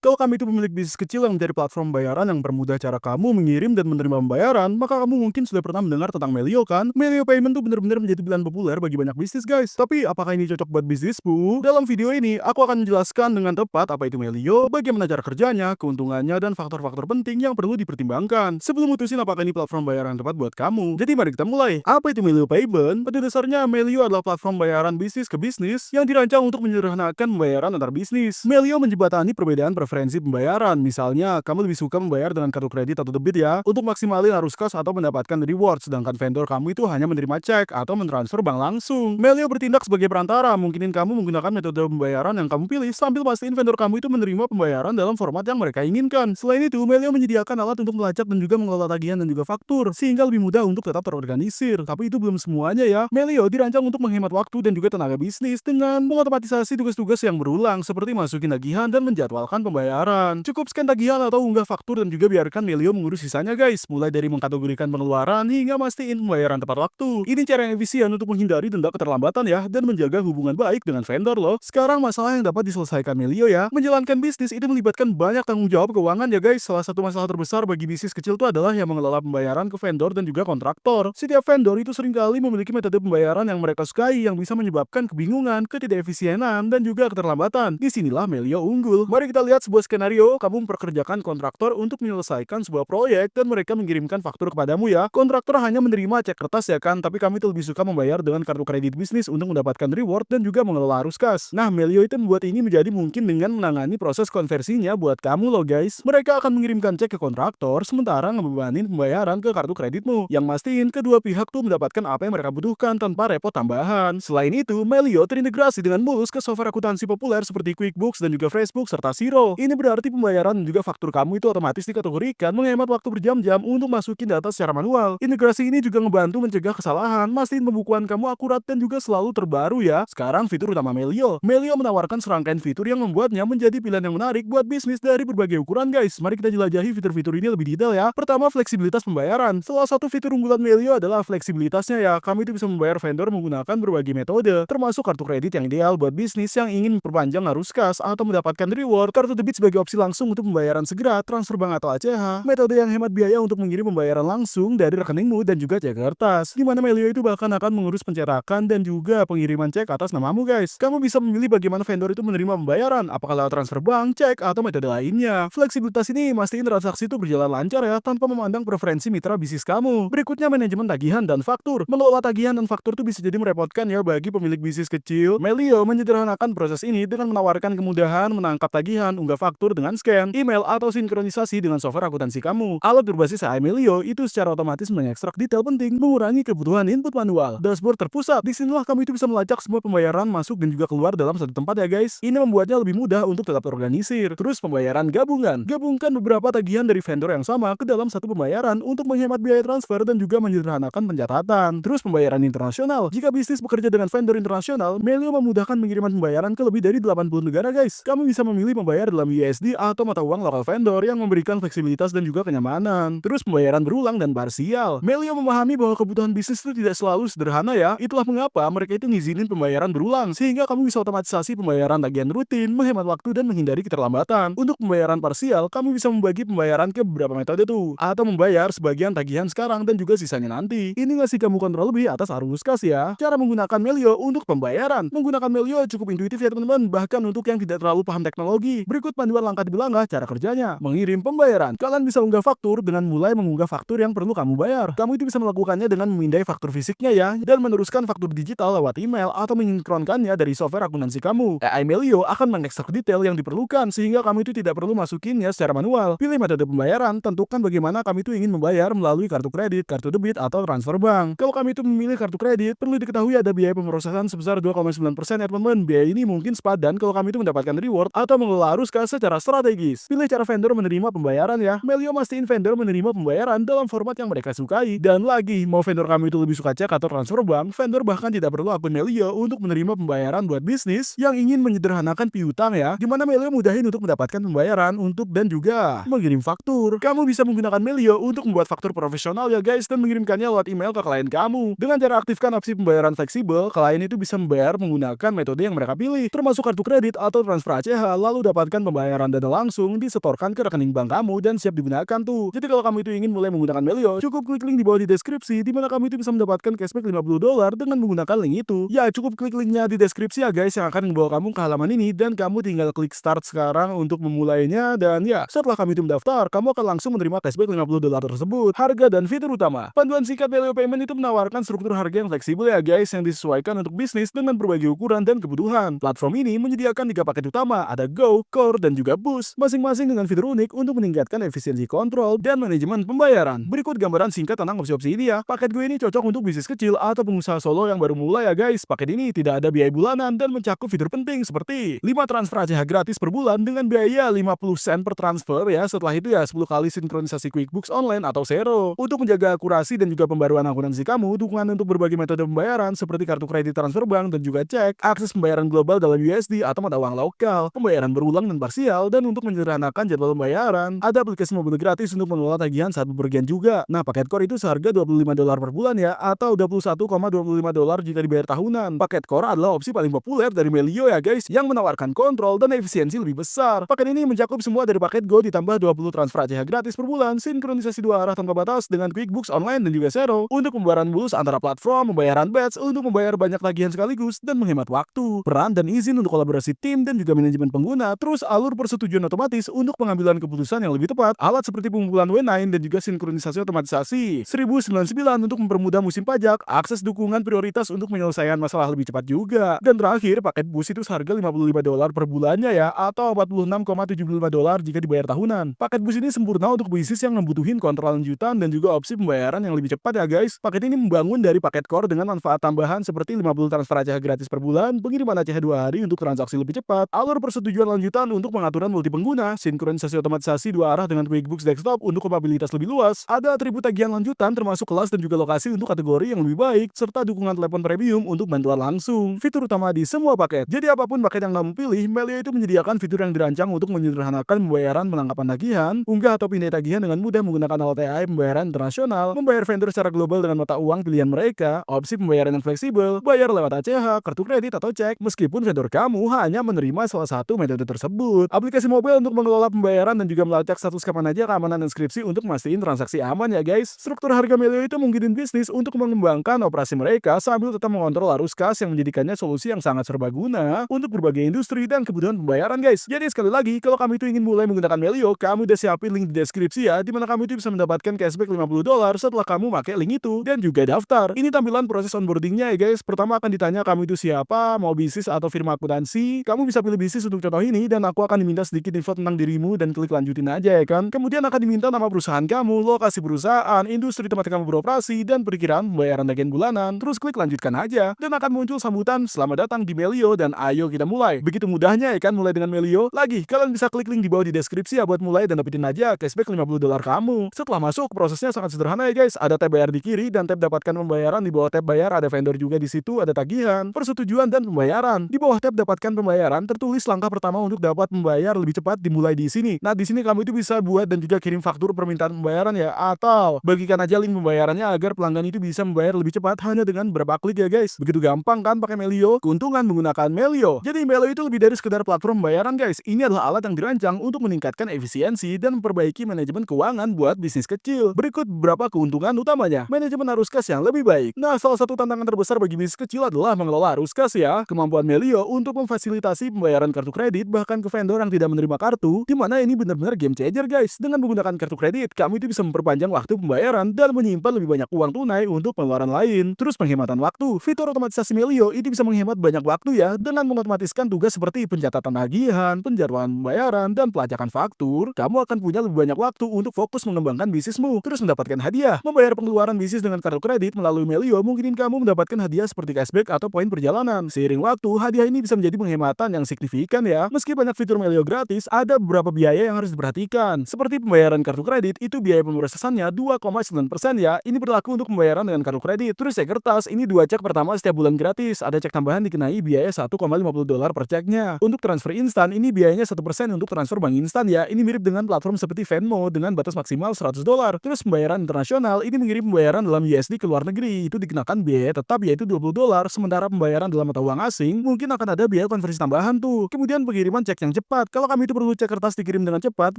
Kalau kami itu pemilik bisnis kecil yang mencari platform pembayaran yang mempermudah cara kamu mengirim dan menerima pembayaran, maka kamu mungkin sudah pernah mendengar tentang Melio kan? Melio Payment tuh benar-benar menjadi pilihan populer bagi banyak bisnis guys. Tapi apakah ini cocok buat bisnismu? Dalam video ini, aku akan menjelaskan dengan tepat apa itu Melio, bagaimana cara kerjanya, keuntungannya, dan faktor-faktor penting yang perlu dipertimbangkan sebelum mutusin apakah ini platform pembayaran yang tepat buat kamu. Jadi mari kita mulai. Apa itu Melio Payment? Pada dasarnya, Melio adalah platform pembayaran bisnis ke bisnis yang dirancang untuk menyederhanakan pembayaran antar bisnis. Melio menjembatani perbedaan preferensi pembayaran. Misalnya, kamu lebih suka membayar dengan kartu kredit atau debit ya, untuk maksimalin arus kas atau mendapatkan reward, sedangkan vendor kamu itu hanya menerima cek atau mentransfer bank langsung. Melio bertindak sebagai perantara, mungkinin kamu menggunakan metode pembayaran yang kamu pilih sambil pastiin vendor kamu itu menerima pembayaran dalam format yang mereka inginkan. Selain itu, Melio menyediakan alat untuk melacak dan juga mengelola tagihan dan juga faktur, sehingga lebih mudah untuk tetap terorganisir. Tapi itu belum semuanya ya. Melio dirancang untuk menghemat waktu dan juga tenaga bisnis dengan mengotomatisasi tugas-tugas yang berulang, seperti masukin tagihan dan menjadwalkan pembayaran. Cukup scan tagihan atau unggah faktur dan juga biarkan Melio mengurus sisanya guys, mulai dari mengkategorikan pengeluaran hingga mastiin pembayaran tepat waktu. Ini cara yang efisien untuk menghindari denda keterlambatan ya, dan menjaga hubungan baik dengan vendor loh. Sekarang masalah yang dapat diselesaikan Melio ya, menjalankan bisnis itu melibatkan banyak tanggung jawab keuangan ya guys. Salah satu masalah terbesar bagi bisnis kecil itu adalah yang mengelola pembayaran ke vendor dan juga kontraktor. Setiap vendor itu seringkali memiliki metode pembayaran yang mereka sukai yang bisa menyebabkan kebingungan, ketidakefisienan, dan juga keterlambatan. Disinilah Melio unggul. Mari kita lihat sebuah skenario, kamu mempekerjakan kontraktor untuk menyelesaikan sebuah proyek dan mereka mengirimkan faktur kepadamu ya. Kontraktor hanya menerima cek kertas ya kan, tapi kami itu lebih suka membayar dengan kartu kredit bisnis untuk mendapatkan reward dan juga mengelola arus kas. Nah, Melio itu membuat ini menjadi mungkin dengan menangani proses konversinya buat kamu loh guys. Mereka akan mengirimkan cek ke kontraktor, sementara ngebebanin pembayaran ke kartu kreditmu, yang mastiin kedua pihak tuh mendapatkan apa yang mereka butuhkan tanpa repot tambahan. Selain itu, Melio terintegrasi dengan mulus ke software akuntansi populer seperti QuickBooks dan juga FreshBooks serta Xero. Ini berarti pembayaran dan juga faktur kamu itu otomatis dikategorikan, menghemat waktu berjam-jam untuk masukin data secara manual. Integrasi ini juga ngebantu mencegah kesalahan, mastiin pembukuan kamu akurat dan juga selalu terbaru ya. Sekarang fitur utama Melio. Melio menawarkan serangkaian fitur yang membuatnya menjadi pilihan yang menarik buat bisnis dari berbagai ukuran guys. Mari kita jelajahi fitur-fitur ini lebih detail ya. Pertama, fleksibilitas pembayaran. Salah satu fitur unggulan Melio adalah fleksibilitasnya ya. Kamu itu bisa membayar vendor menggunakan berbagai metode, termasuk kartu kredit yang ideal buat bisnis yang ingin memperpanjang arus kas atau mendapatkan reward, kartu debit sebagai opsi langsung untuk pembayaran segera, transfer bank atau ACH, metode yang hemat biaya untuk mengirim pembayaran langsung dari rekeningmu dan juga cek kertas, di mana Melio itu bahkan akan mengurus pencetakan dan juga pengiriman cek atas namamu guys. Kamu bisa memilih bagaimana vendor itu menerima pembayaran, apakah lewat transfer bank, cek, atau metode lainnya. Fleksibilitas ini mastiin transaksi itu berjalan lancar ya, tanpa memandang preferensi mitra bisnis kamu. Berikutnya, manajemen tagihan dan faktur. Mengelola tagihan dan faktur itu bisa jadi merepotkan ya bagi pemilik bisnis kecil. Melio menyederhanakan proses ini dengan menawarkan kemudahan menangkap tagihan, unggah faktur dengan scan, email, atau sinkronisasi dengan software akuntansi kamu. Alat berbasis AI Melio itu secara otomatis mengekstrak detail penting, mengurangi kebutuhan input manual. Dashboard terpusat. Disinilah kamu itu bisa melacak semua pembayaran masuk dan juga keluar dalam satu tempat ya guys. Ini membuatnya lebih mudah untuk tetap terorganisir. Terus pembayaran gabungan. Gabungkan beberapa tagihan dari vendor yang sama ke dalam satu pembayaran untuk menghemat biaya transfer dan juga menyederhanakan pencatatan. Terus pembayaran internasional. Jika bisnis bekerja dengan vendor internasional, Melio memudahkan pengiriman pembayaran ke lebih dari 80 negara guys. Kamu bisa memilih membayar dalam USD atau mata uang lokal vendor yang memberikan fleksibilitas dan juga kenyamanan. Terus pembayaran berulang dan parsial. Melio memahami bahwa kebutuhan bisnis itu tidak selalu sederhana ya. Itulah mengapa mereka itu ngizinin pembayaran berulang, sehingga kamu bisa otomatisasi pembayaran tagihan rutin, menghemat waktu dan menghindari keterlambatan. Untuk pembayaran parsial, kamu bisa membagi pembayaran ke beberapa metode tuh, atau membayar sebagian tagihan sekarang dan juga sisanya nanti. Ini ngasih kamu kontrol lebih atas arus kas ya. Cara menggunakan Melio untuk pembayaran. Menggunakan Melio cukup intuitif ya teman-teman, bahkan untuk yang tidak terlalu paham teknologi. Berikut panduan langkah demi langkah cara kerjanya. Mengirim pembayaran. Kalian bisa unggah faktur dengan mulai mengunggah faktur yang perlu kamu bayar. Kamu itu bisa melakukannya dengan memindai faktur fisiknya ya, dan meneruskan faktur digital lewat email atau mensinkronkannya dari software akuntansi kamu. AI Melio akan mengekstrak detail yang diperlukan sehingga kamu itu tidak perlu masukinnya secara manual. Pilih metode pembayaran, tentukan bagaimana kamu itu ingin membayar melalui kartu kredit, kartu debit, atau transfer bank. Kalau kamu itu memilih kartu kredit, perlu diketahui ada biaya pemrosesan sebesar 2,9% ya teman-teman. Biaya ini mungkin sepadan kalau kamu itu mendapatkan reward atau mengelola arus kas secara strategis. Pilih cara vendor menerima pembayaran ya. Melio mastiin vendor menerima pembayaran dalam format yang mereka sukai. Dan lagi, mau vendor kamu itu lebih suka cek atau transfer bank, vendor bahkan tidak perlu akun Melio untuk menerima pembayaran buat bisnis yang ingin menyederhanakan piutang ya, dimana Melio mudahin untuk mendapatkan pembayaran untuk dan juga mengirim faktur. Kamu bisa menggunakan Melio untuk membuat faktur profesional ya guys, dan mengirimkannya lewat email ke klien kamu. Dengan cara aktifkan opsi pembayaran fleksibel, klien itu bisa membayar menggunakan metode yang mereka pilih, termasuk kartu kredit atau transfer ACH, lalu dapatkan pembayaran dana langsung disetorkan ke rekening bank kamu dan siap digunakan tuh. Jadi kalau kamu itu ingin mulai menggunakan Melio, cukup klik link di bawah di deskripsi di mana kamu itu bisa mendapatkan cashback $50 dengan menggunakan link itu. Ya, cukup klik linknya di deskripsi ya guys, yang akan membawa kamu ke halaman ini dan kamu tinggal klik start sekarang untuk memulainya. Dan ya, setelah kamu itu mendaftar, kamu akan langsung menerima cashback $50 tersebut. Harga dan fitur utama. Panduan singkat Melio Payment itu menawarkan struktur harga yang fleksibel ya guys, yang disesuaikan untuk bisnis dengan berbagai ukuran dan kebutuhan. Platform ini menyediakan 3 paket utama, ada Go, Core, dan juga Boost, masing-masing dengan fitur unik untuk meningkatkan efisiensi kontrol dan manajemen pembayaran. Berikut gambaran singkat tentang opsi-opsi ini ya. Paket Go ini cocok untuk bisnis kecil atau pengusaha solo yang baru mulai ya guys. Paket ini tidak ada biaya bulanan dan mencakup fitur penting seperti 5 transfer ACH gratis per bulan dengan biaya 50 sen per transfer ya. Setelah itu ya 10 kali sinkronisasi QuickBooks online atau Xero. Untuk menjaga akurasi dan juga pembaruan akuntansi kamu, dukungan untuk berbagai metode pembayaran seperti kartu kredit, transfer bank, dan juga cek, akses pembayaran global dalam USD atau mata uang lokal, pembayaran berulang dan parsial, dan untuk menyederhanakan jadwal pembayaran, ada aplikasi mobil gratis untuk mengelola tagihan saat bepergian juga. Nah, paket core itu seharga $25 per bulan ya, atau $21,25 jika dibayar tahunan. Paket core adalah opsi paling populer dari Melio ya guys, yang menawarkan kontrol dan efisiensi lebih besar. Paket ini mencakup semua dari paket Go ditambah 20 transfer ACH gratis per bulan, sinkronisasi 2 arah tanpa batas dengan QuickBooks online dan juga Xero, untuk pembayaran mulus antara platform, pembayaran batch untuk membayar banyak tagihan sekaligus dan menghemat waktu, peran dan izin untuk kolaborasi tim dan juga manajemen pengguna, terus alur persetujuan otomatis untuk pengambilan keputusan yang lebih tepat, alat seperti pengumpulan W9 dan juga sinkronisasi otomatisasi 1099 untuk mempermudah musim pajak, akses dukungan prioritas untuk menyelesaikan masalah lebih cepat juga. Dan terakhir, paket Boost itu seharga $55 per bulannya ya, atau $46,75 jika dibayar tahunan. Paket Boost ini sempurna untuk bisnis yang membutuhin kontrol lanjutan dan juga opsi pembayaran yang lebih cepat ya guys. Paket ini membangun dari paket core dengan manfaat tambahan seperti 50 transfer ACH gratis per bulan, pengiriman ACH 2 hari untuk transaksi lebih cepat, alur persetujuan lanjutan untuk pengaturan multi pengguna, sinkronisasi otomatisasi 2 arah dengan QuickBooks Desktop untuk kapabilitas lebih luas, ada atribut tagihan lanjutan termasuk kelas dan juga lokasi untuk kategori yang lebih baik, serta dukungan telepon premium untuk bantuan langsung. Fitur utama di semua paket. Jadi apapun paket yang kamu pilih, Melio itu menyediakan fitur yang dirancang untuk menyederhanakan pembayaran, penangkapan tagihan, unggah atau pindah tagihan dengan mudah menggunakan LTI, pembayaran internasional, membayar vendor secara global dengan mata uang pilihan mereka, opsi pembayaran yang fleksibel, bayar lewat ACH, kartu kredit atau cek, meskipun vendor kamu hanya menerima salah satu metode tersebut. Aplikasi mobile untuk mengelola pembayaran dan juga melacak status kapan aja, keamanan dan skripsi untuk mastiin transaksi aman ya guys. Struktur harga Melio itu mungkinin bisnis untuk mengembangkan operasi mereka sambil tetap mengontrol arus kas yang menjadikannya solusi yang sangat serbaguna untuk berbagai industri dan kebutuhan pembayaran guys. Jadi sekali lagi, kalau kamu itu ingin mulai menggunakan Melio, kamu udah siapin link di deskripsi ya, dimana kamu itu bisa mendapatkan cashback $50 setelah kamu pakai link itu dan juga daftar. Ini tampilan proses onboardingnya ya guys. Pertama akan ditanya kamu itu siapa, mau bisnis atau firma akuntansi. Kamu bisa pilih bisnis untuk contoh ini dan aku akan diminta sedikit info tentang dirimu dan klik lanjutin aja ya kan. Kemudian akan diminta nama perusahaan kamu, lokasi perusahaan, industri tempat kamu beroperasi, dan perkiraan pembayaran tagihan bulanan. Terus klik lanjutkan aja dan akan muncul sambutan selamat datang di Melio dan ayo kita mulai. Begitu mudahnya ya kan mulai dengan Melio. Lagi, kalian bisa klik link di bawah di deskripsi ya buat mulai dan dapetin aja cashback $50 kamu. Setelah masuk, prosesnya sangat sederhana ya guys. Ada tab bayar di kiri dan tab dapatkan pembayaran. Di bawah tab bayar ada vendor juga di situ, ada tagihan, persetujuan, dan pembayaran. Di bawah tab dapatkan pembayaran tertulis langkah pertama untuk dapat membayar lebih cepat dimulai di sini. Nah, di sini kamu itu bisa buat dan juga kirim faktur permintaan pembayaran ya, atau bagikan aja link pembayarannya agar pelanggan itu bisa membayar lebih cepat hanya dengan beberapa klik ya guys. Begitu gampang kan pakai Melio? Keuntungan menggunakan Melio. Jadi Melio itu lebih dari sekedar platform pembayaran guys. Ini adalah alat yang dirancang untuk meningkatkan efisiensi dan memperbaiki manajemen keuangan buat bisnis kecil. Berikut beberapa keuntungan utamanya. Manajemen arus kas yang lebih baik. Nah, salah satu tantangan terbesar bagi bisnis kecil adalah mengelola arus kas ya. Kemampuan Melio untuk memfasilitasi pembayaran kartu kredit bahkan ke vendor yang tidak menerima kartu, di mana ini benar-benar game changer guys. Dengan menggunakan kartu kredit, kamu itu bisa memperpanjang waktu pembayaran dan menyimpan lebih banyak uang tunai untuk pengeluaran lain. Terus penghematan waktu. Fitur otomatisasi Melio ini bisa menghemat banyak waktu ya, dengan mengotomatiskan tugas seperti pencatatan tagihan, penjadwalan pembayaran, dan pelacakan faktur. Kamu akan punya lebih banyak waktu untuk fokus mengembangkan bisnismu. Terus mendapatkan hadiah. Membayar pengeluaran bisnis dengan kartu kredit melalui Melio mungkin kamu mendapatkan hadiah seperti cashback atau poin perjalanan. Seiring waktu, hadiah ini bisa menjadi penghematan yang signifikan ya. Meski banyak fitur Melio gratis, ada beberapa biaya yang harus diperhatikan. Seperti pembayaran kartu kredit, itu biaya pemrosesannya 2,9% ya. Ini berlaku untuk pembayaran dengan kartu kredit. Terus cek kertas, ini 2 cek pertama setiap bulan gratis. Ada cek tambahan dikenai biaya $1,50 per ceknya. Untuk transfer instan, ini biayanya 1% untuk transfer bank instan ya. Ini mirip dengan platform seperti Venmo dengan batas maksimal $100. Terus pembayaran internasional, ini mengirim pembayaran dalam USD ke luar negeri. Itu dikenakan biaya tetap yaitu $20. Sementara pembayaran dalam mata uang asing, mungkin akan ada biaya konversi tambahan tuh. Kemudian pengiriman cek yang cepat cepat. Kalau kami itu perlu cek kertas dikirim dengan cepat,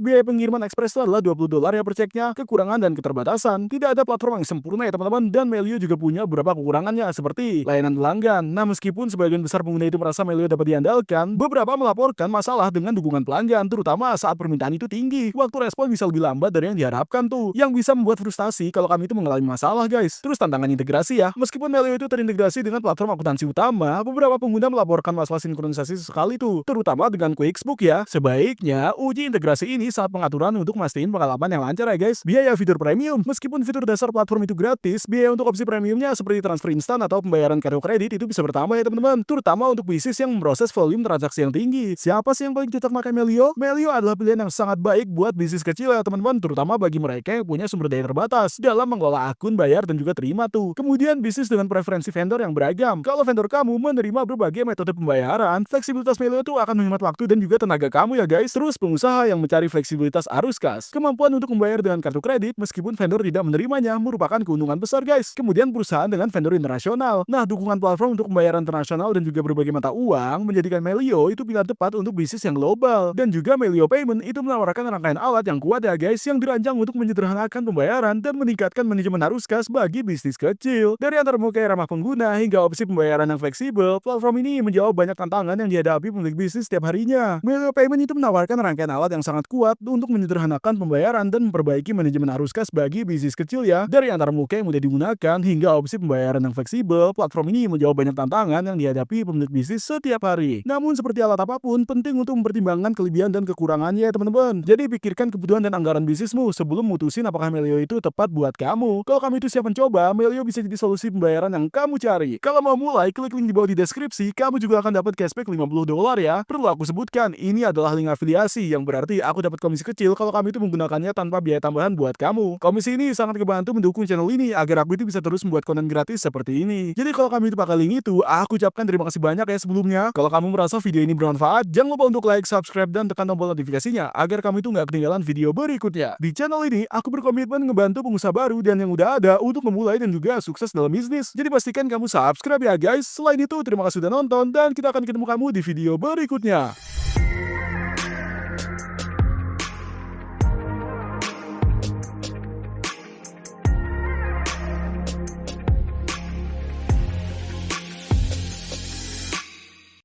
biaya pengiriman ekspres itu adalah $20 ya per ceknya. Kekurangan dan keterbatasan. Tidak ada platform yang sempurna ya teman-teman, dan Melio juga punya beberapa kekurangannya seperti layanan pelanggan. Nah, meskipun sebagian besar pengguna itu merasa Melio dapat diandalkan, beberapa melaporkan masalah dengan dukungan pelanggan, terutama saat permintaan itu tinggi. Waktu respon bisa lebih lambat dari yang diharapkan tuh, yang bisa membuat frustasi kalau kami itu mengalami masalah guys. Terus tantangan integrasi ya, meskipun Melio itu terintegrasi dengan platform akuntansi utama, beberapa pengguna melaporkan masalah sinkronisasi sekali tuh, terutama dengan QuickBooks ya. Sebaiknya uji integrasi ini saat pengaturan untuk mastiin pengalaman yang lancar ya guys. Biaya fitur premium, meskipun fitur dasar platform itu gratis, biaya untuk opsi premiumnya seperti transfer instan atau pembayaran kartu kredit itu bisa bertambah ya teman-teman, terutama untuk bisnis yang memproses volume transaksi yang tinggi. Siapa sih yang paling cocok pakai Melio? Melio adalah pilihan yang sangat baik buat bisnis kecil ya teman-teman, terutama bagi mereka yang punya sumber daya terbatas dalam mengelola akun bayar dan juga terima tuh. Kemudian bisnis dengan preferensi vendor yang beragam. Kalau vendor kamu menerima berbagai metode pembayaran, fleksibilitas Melio tuh akan menghemat waktu dan juga tenaga kamu ya guys. Terus pengusaha yang mencari fleksibilitas arus kas, kemampuan untuk membayar dengan kartu kredit meskipun vendor tidak menerimanya merupakan keuntungan besar guys. Kemudian perusahaan dengan vendor internasional. Nah, dukungan platform untuk pembayaran internasional dan juga berbagai mata uang menjadikan Melio itu pilihan tepat untuk bisnis yang global. Dan juga Melio Payment itu menawarkan rangkaian alat yang kuat ya guys, yang dirancang untuk menyederhanakan pembayaran dan meningkatkan manajemen arus kas bagi bisnis kecil. Dari antarmuka ramah pengguna hingga opsi pembayaran yang fleksibel, platform ini menjawab banyak tantangan yang dihadapi pemilik bisnis setiap harinya. Melio Payment itu menawarkan rangkaian alat yang sangat kuat untuk menyederhanakan pembayaran dan memperbaiki manajemen arus kas bagi bisnis kecil ya. Dari antarmuka yang mudah digunakan hingga opsi pembayaran yang fleksibel, platform ini menjawab banyak tantangan yang dihadapi pemilik bisnis setiap hari. Namun seperti alat apapun, penting untuk mempertimbangkan kelebihan dan kekurangannya ya teman-teman. Jadi pikirkan kebutuhan dan anggaran bisnismu sebelum mutusin apakah Melio itu tepat buat kamu. Kalau kamu itu siap mencoba, Melio bisa jadi solusi pembayaran yang kamu cari. Kalau mau mulai, klik link di bawah di deskripsi, kamu juga akan dapat cashback $50 ya. Perlu aku sebutkan, ini adalah link afiliasi yang berarti aku dapat komisi kecil kalau kamu itu menggunakannya tanpa biaya tambahan buat kamu. Komisi ini sangat membantu mendukung channel ini agar aku itu bisa terus membuat konten gratis seperti ini. Jadi kalau kamu itu pakai link itu, aku ucapkan terima kasih banyak ya sebelumnya. Kalau kamu merasa video ini bermanfaat, jangan lupa untuk like, subscribe, dan tekan tombol notifikasinya agar kamu itu nggak ketinggalan video berikutnya. Di channel ini, aku berkomitmen ngebantu pengusaha baru dan yang udah ada untuk memulai dan juga sukses dalam bisnis. Jadi pastikan kamu subscribe ya guys. Selain itu, terima kasih sudah nonton dan kita akan ketemu kamu di video berikutnya.